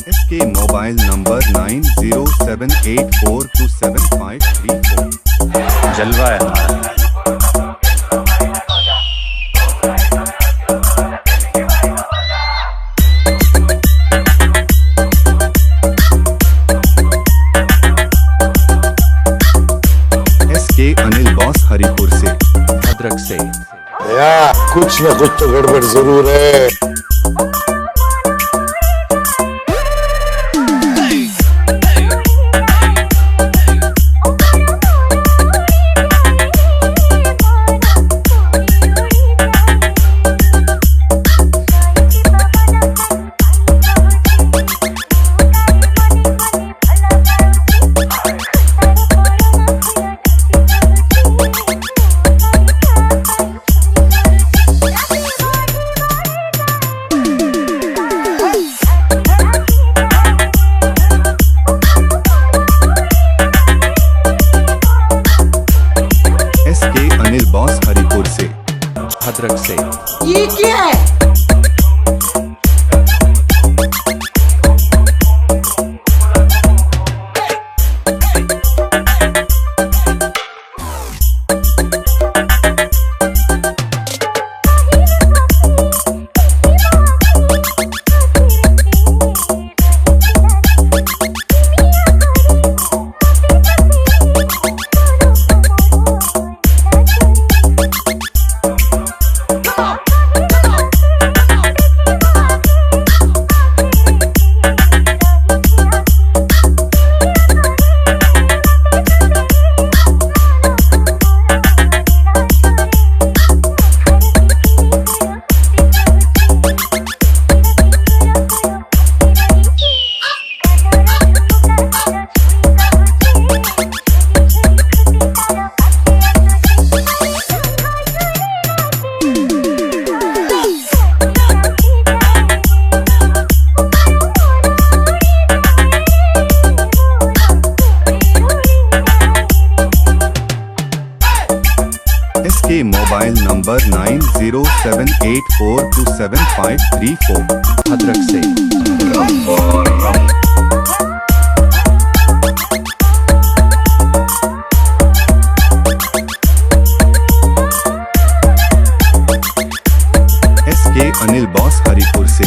इसके mobile number 9078427534। जलवा है हमारा। इसके अनिल बॉस हरिपुर से, भद्रक से। या कुछ न कुछ तो गड़बड़ जरूर है। अनिल बॉस हरिपुर से, भद्रक से। ये क्या है? इसके मोबाइल नंबर 9078427534। भद्रक से। इसके अनिल बॉस हरिपुर से।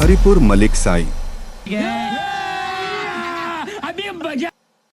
हरिपुर मलिक साई।